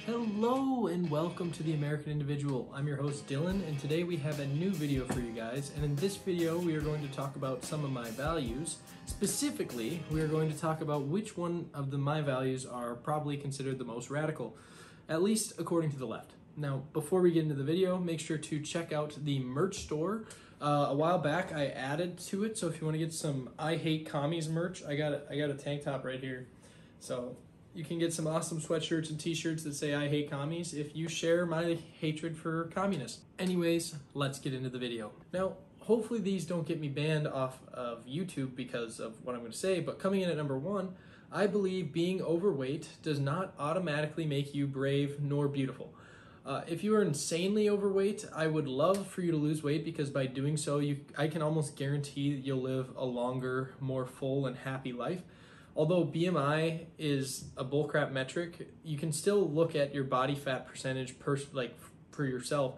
Hello and welcome to The American Individual. I'm your host Dylan, and today we have a new video for you guys. And in this video we are going to talk about some of my values. Specifically, we are going to talk about which one of my values are probably considered the most radical, at least according to the left. Now, before we get into the video, make sure to check out the merch store. A while back I added to it, so if you want to get some I Hate Commies merch, I got a tank top right here. So you can get some awesome sweatshirts and t-shirts that say I hate commies if you share my hatred for communists. Anyways, let's get into the video. Now, hopefully these don't get me banned off of YouTube because of what I'm going to say, but coming in at number 1, I believe being overweight does not automatically make you brave nor beautiful. If you are insanely overweight, I would love for you to lose weight because by doing so, I can almost guarantee that you'll live a longer, more full and happy life. Although BMI is a bullcrap metric, you can still look at your body fat percentage for yourself.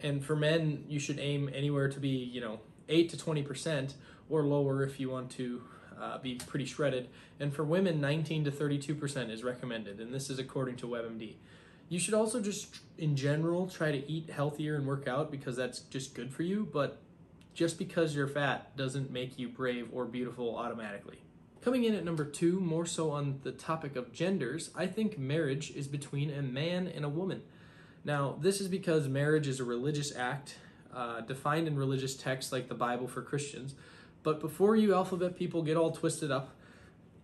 And for men, you should aim anywhere to be 8 to 20% or lower if you want to be pretty shredded. And for women, 19 to 32% is recommended, and this is according to WebMD. You should also just, in general, try to eat healthier and work out because that's just good for you, but just because you're fat doesn't make you brave or beautiful automatically. Coming in at number 2, more so on the topic of genders, I think marriage is between a man and a woman. Now, this is because marriage is a religious act, defined in religious texts like the Bible for Christians. But before you alphabet people get all twisted up,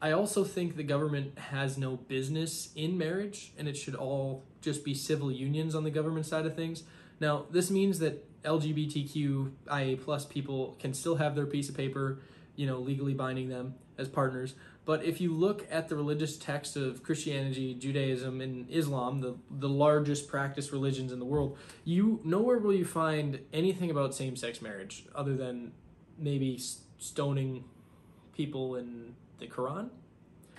I also think the government has no business in marriage, and it should all just be civil unions on the government side of things. Now, this means that LGBTQIA+ people can still have their piece of paper, legally binding them as partners. But if you look at the religious text of Christianity, Judaism, and Islam, the largest practiced religions in the world, nowhere will you find anything about same-sex marriage other than maybe stoning people in the Quran.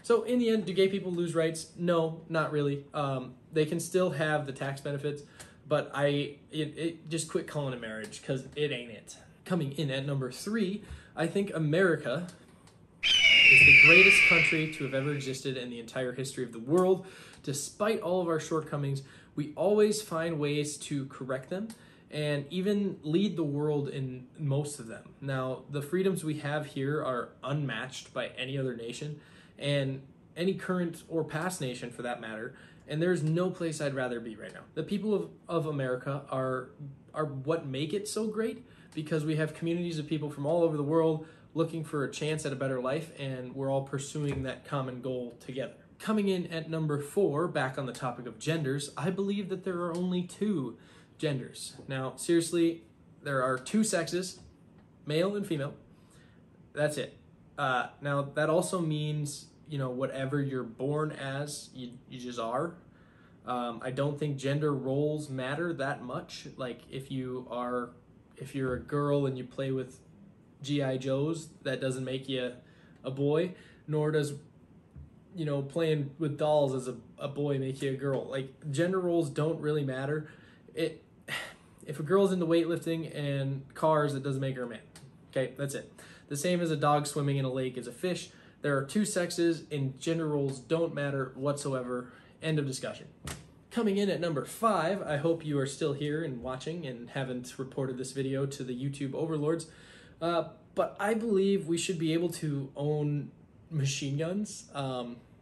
So in the end, do gay people lose rights? No, not really. They can still have the tax benefits, but just quit calling it marriage because it ain't it. Coming in at number 3, I think America is the greatest country to have ever existed in the entire history of the world. Despite all of our shortcomings, we always find ways to correct them and even lead the world in most of them. Now, the freedoms we have here are unmatched by any other nation and any current or past nation for that matter, and there's no place I'd rather be right now. The people of America are what make it so great because we have communities of people from all over the world looking for a chance at a better life, and we're all pursuing that common goal together. Coming in at number 4, back on the topic of genders, I believe that there are only 2 genders. Now, seriously, there are 2 sexes, male and female. That's it. Now, that also means, whatever you're born as, you just are. I don't think gender roles matter that much. Like, if you're a girl and you play with G.I. Joes, that doesn't make you a boy, nor does playing with dolls as a boy make you a girl. Like, gender roles don't really matter. If a girl's into weightlifting and cars, it doesn't make her a man. Okay, that's it. The same as a dog swimming in a lake is a fish. There are 2 sexes and gender roles don't matter whatsoever. End of discussion. Coming in at number 5, I hope you are still here and watching and haven't reported this video to the YouTube overlords. But I believe we should be able to own machine guns,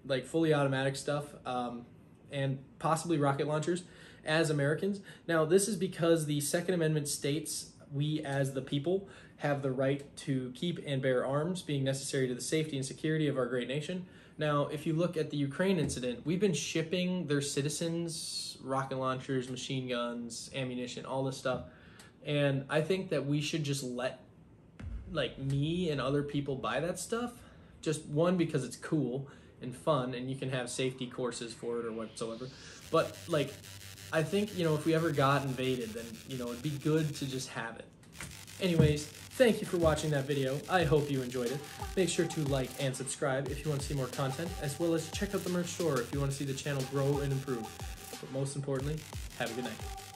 like fully automatic stuff, and possibly rocket launchers as Americans. Now, this is because the Second Amendment states we as the people have the right to keep and bear arms, being necessary to the safety and security of our great nation. Now, if you look at the Ukraine incident, we've been shipping their citizens rocket launchers, machine guns, ammunition, all this stuff. And I think that we should just let me and other people buy that stuff. Just one, because it's cool and fun and you can have safety courses for it or whatsoever. But I think, if we ever got invaded, then, it'd be good to just have it. Anyways, thank you for watching that video. I hope you enjoyed it. Make sure to like and subscribe if you want to see more content, as well as check out the merch store if you want to see the channel grow and improve. But most importantly, have a good night.